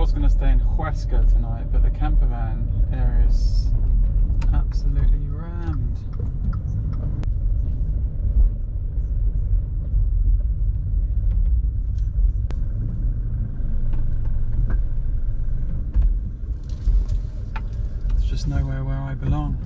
was going to stay in Huesca tonight, but the camper van area is absolutely rammed. There's just nowhere where I belong.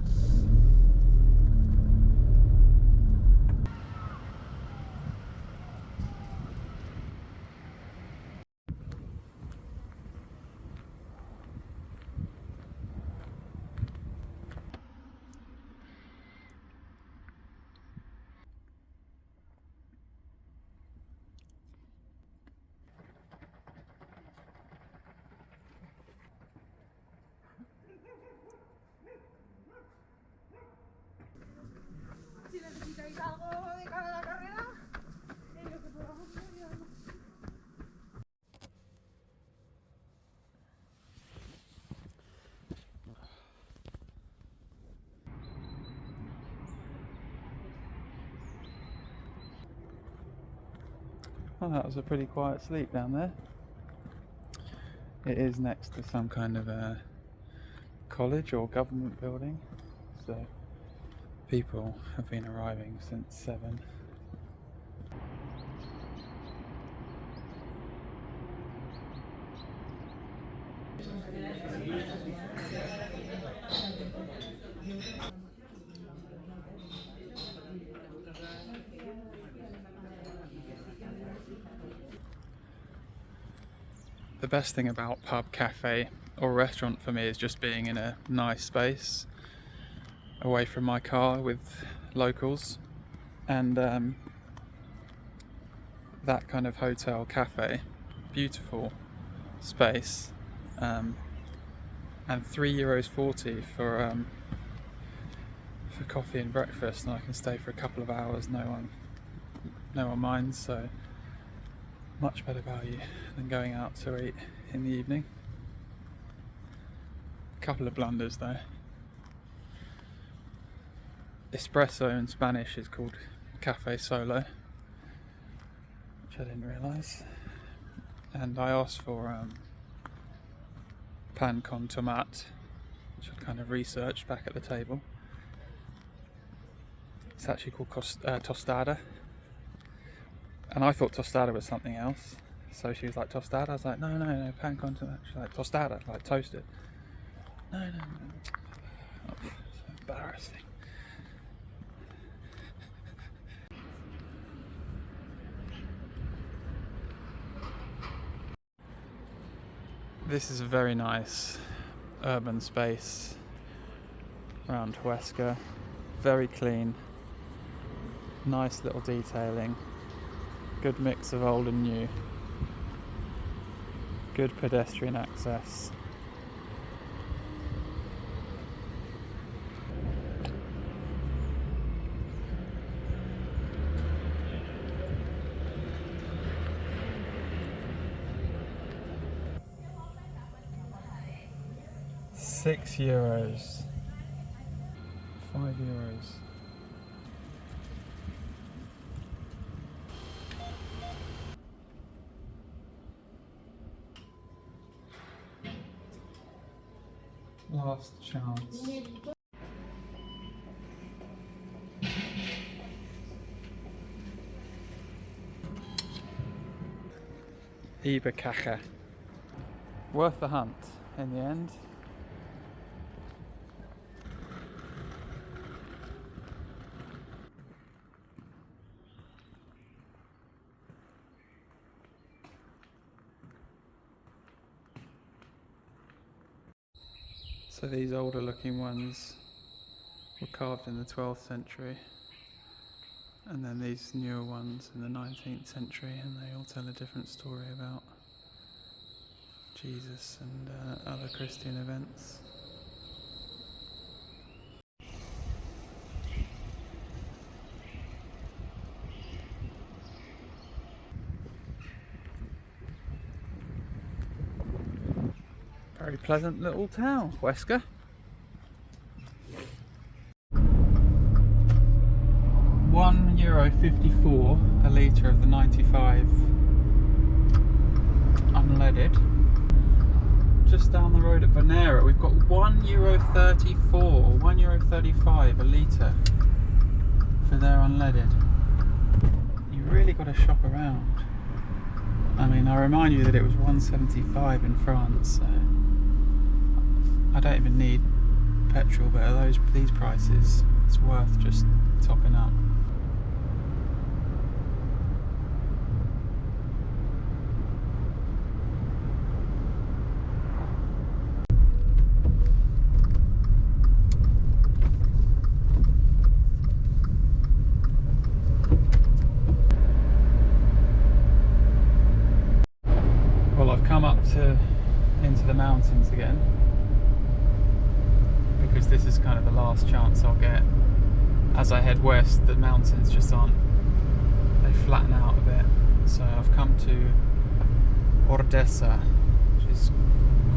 Well, that was a pretty quiet sleep down there. It is next to some kind of a college or government building, so people have been arriving since 7. The best thing about pub, cafe or restaurant for me is just being in a nice space away from my car with locals, and that kind of hotel cafe, beautiful space, and €3.40 for coffee and breakfast, and I can stay for a couple of hours, no one minds, so much better value than going out to eat in the evening. A couple of blunders though. Espresso in Spanish is called Cafe Solo, which I didn't realise. And I asked for pan con tomate, which I kind of researched back at the table. It's actually called tostada. And I thought tostada was something else. So she was like, tostada? I was like, no, pan con tomate. She's like, tostada, like toasted. No. Oh, so embarrassing. This is a very nice urban space around Huesca. Very clean. Nice little detailing. Good mix of old and new. Good pedestrian access. €6. €5. Last chance. Ibercaja. Worth the hunt in the end. So these older looking ones were carved in the 12th century, and then these newer ones in the 19th century, and they all tell a different story about Jesus and other Christian events. Very pleasant little town, Huesca. €1.54 a litre of the 95 unleaded. just down the road at Bonera, we've got €1.34 or €1.35 a litre for their unleaded. You really got to shop around. I mean, I remind you that it was $1.75 in France, so I don't even need petrol, but at these prices, it's worth just topping up. Well, I've come up into the mountains again, because this is kind of the last chance I'll get. As I head west, the mountains just aren't, they flatten out a bit. So I've come to Ordesa, which is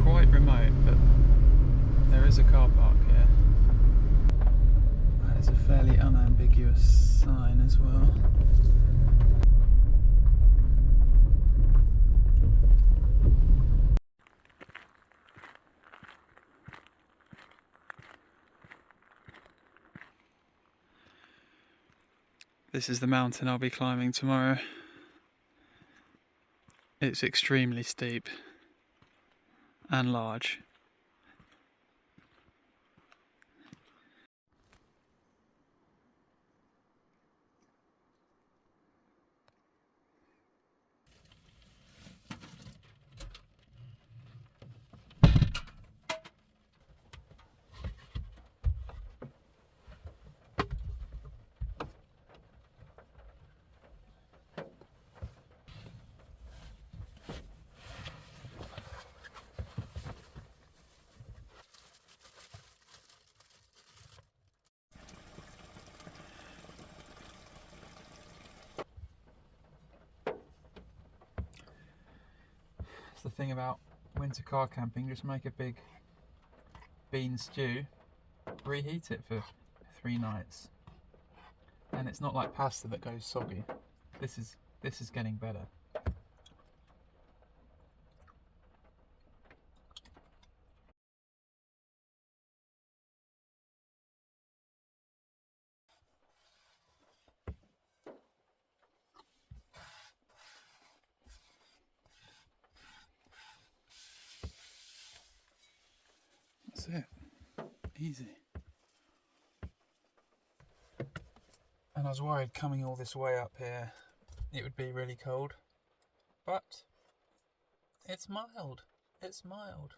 quite remote, but there is a car park here. That is a fairly unambiguous sign as well. This is the mountain I'll be climbing tomorrow. It's extremely steep and large. The thing about winter car camping, just make a big bean stew, reheat it for 3 nights, and it's not like pasta that goes soggy. This is getting better. That's it. Easy. And I was worried coming all this way up here it would be really cold, but it's mild. It's mild.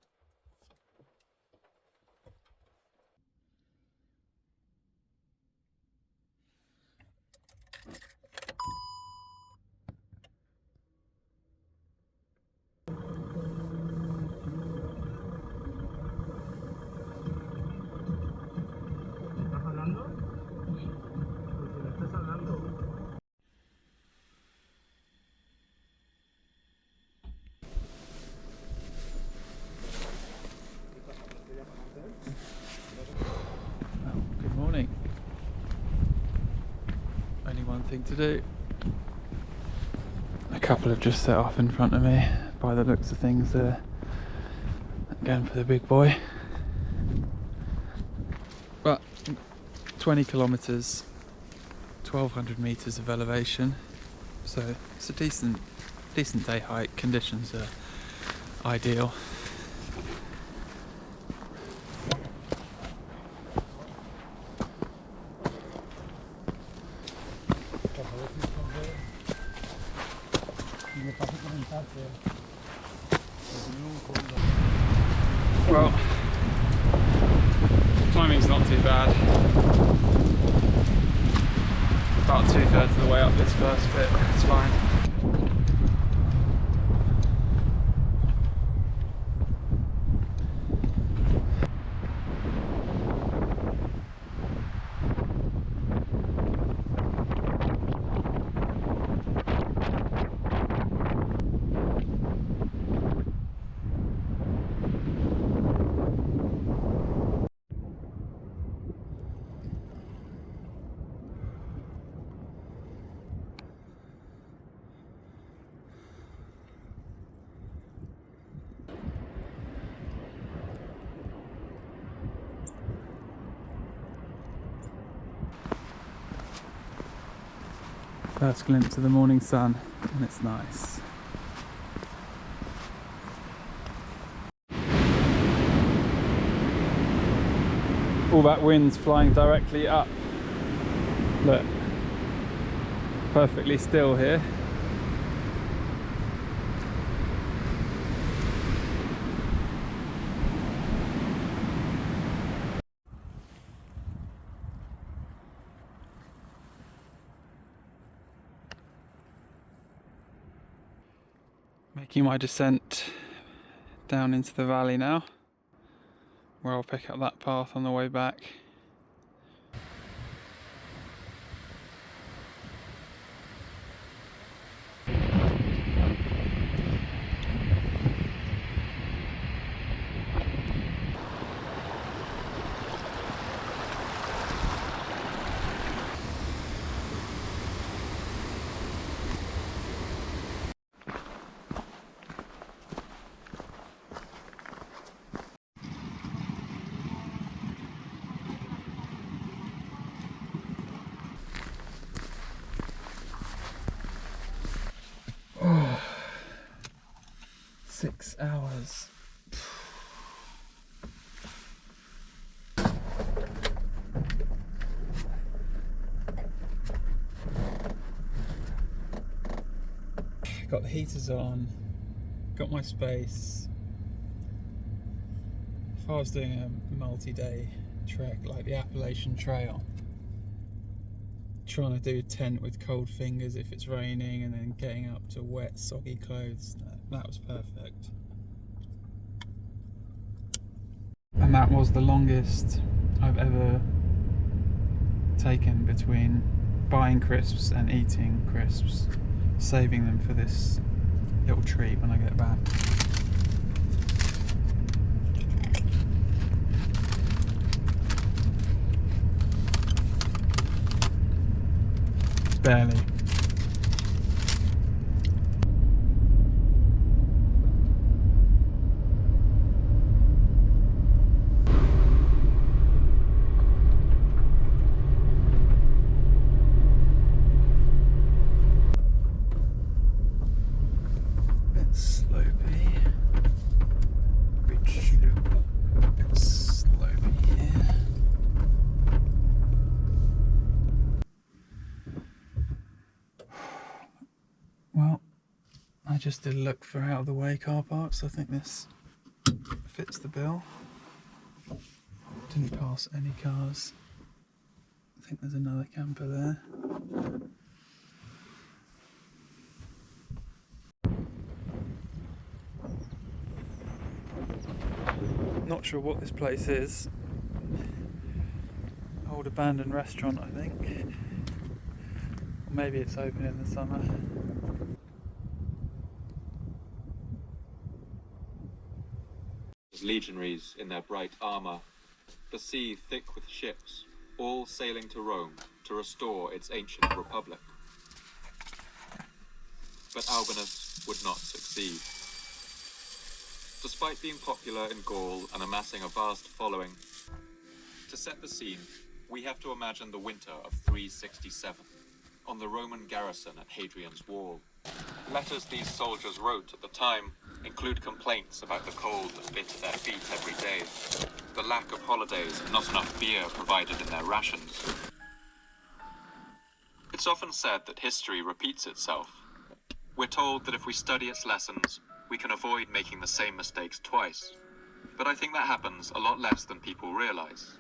Well, good morning. Only one thing to do. A couple have just set off in front of me. By the looks of things, they're going for the big boy. But 20 kilometres, 1,200 metres of elevation, so it's a decent day hike. Conditions are ideal. Well, climbing's not too bad. About 2/3 of the way up this first bit, it's fine. First glimpse of the morning sun, and it's nice. All that wind's flying directly up. Look, perfectly still here. Making my descent down into the valley now, where I'll pick up that path on the way back. Oh, 6 hours. Got the heaters on, got my space. If I was doing a multi-day trek like the Appalachian Trail, trying to do a tent with cold fingers if it's raining and then getting up to wet, soggy clothes, that was perfect. And that was the longest I've ever taken between buying crisps and eating crisps, saving them for this little treat when I get back. Barely. Bit slopey. Bit slopey here. Well, I just did a look for out of the way car parks. I think this fits the bill. Didn't pass any cars. I think there's another camper there. Not sure what this place is. Old abandoned restaurant, I think. Maybe it's open in the summer. Legionaries in their bright armour, the sea thick with ships, all sailing to Rome to restore its ancient republic. But Albinus would not succeed. Despite being popular in Gaul and amassing a vast following, to set the scene, we have to imagine the winter of 367, on the Roman garrison at Hadrian's Wall. Letters these soldiers wrote at the time include complaints about the cold that bit at their feet every day, the lack of holidays and not enough beer provided in their rations. It's often said that history repeats itself. We're told that if we study its lessons, we can avoid making the same mistakes twice. But I think that happens a lot less than people realize.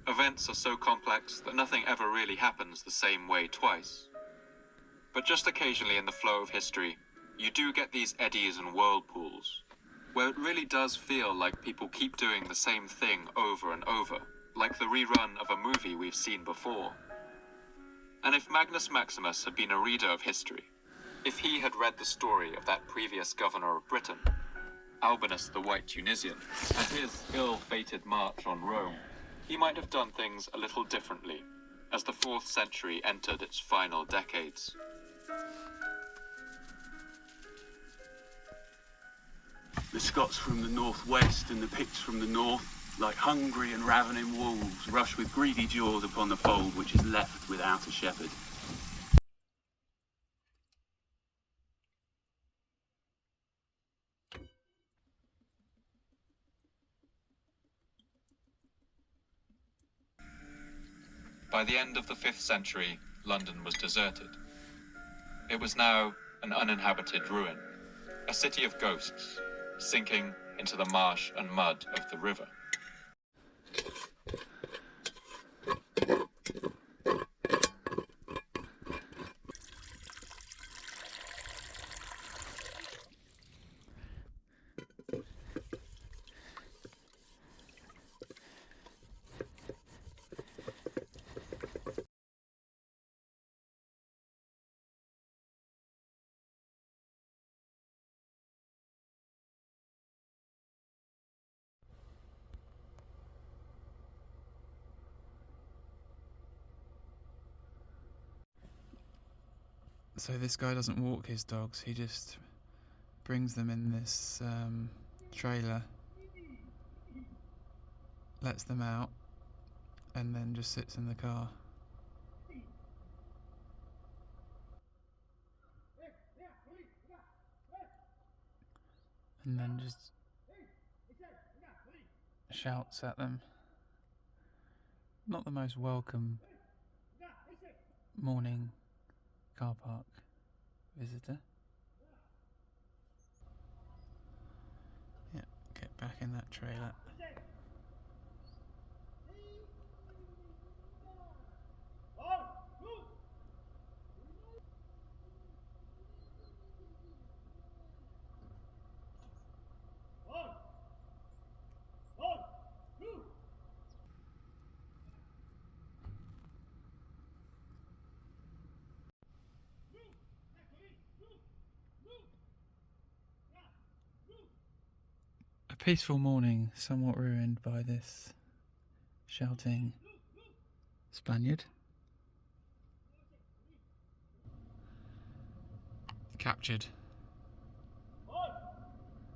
Events are so complex that nothing ever really happens the same way twice. But just occasionally in the flow of history, you do get these eddies and whirlpools, where it really does feel like people keep doing the same thing over and over, like the rerun of a movie we've seen before. And if Magnus Maximus had been a reader of history, if he had read the story of that previous governor of Britain, Albinus the White Tunisian, and his ill-fated march on Rome, he might have done things a little differently as the 4th century entered its final decades. The Scots from the northwest and the Picts from the north, like hungry and ravening wolves, rush with greedy jaws upon the fold which is left without a shepherd. By the end of the 5th century, London was deserted. It was now an uninhabited ruin, a city of ghosts, sinking into the marsh and mud of the river. So this guy doesn't walk his dogs, he just brings them in this trailer, lets them out, and then just sits in the car. And then just shouts at them. Not the most welcome morning car park visitor. Yeah, get back in that trailer. A peaceful morning, somewhat ruined by this shouting Spaniard. Captured. Oh,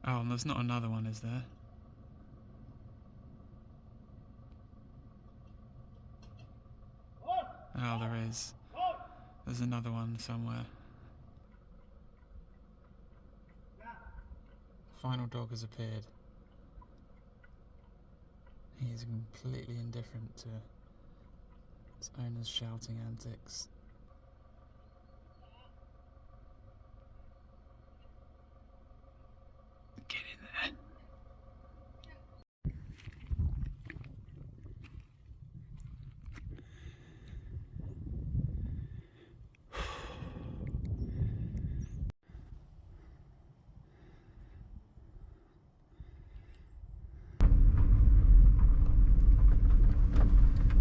and there's not another one, is there? Oh, there is. There's another one somewhere. Final dog has appeared. He is completely indifferent to its owner's shouting antics. Get in there.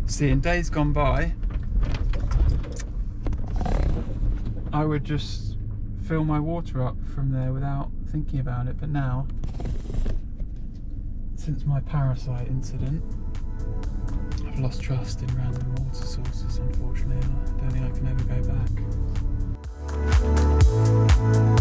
See, in days gone by, I would just fill my water up from there without thinking about it, but now, since my parasite incident, I've lost trust in random water sources, unfortunately. I don't think I can ever go back.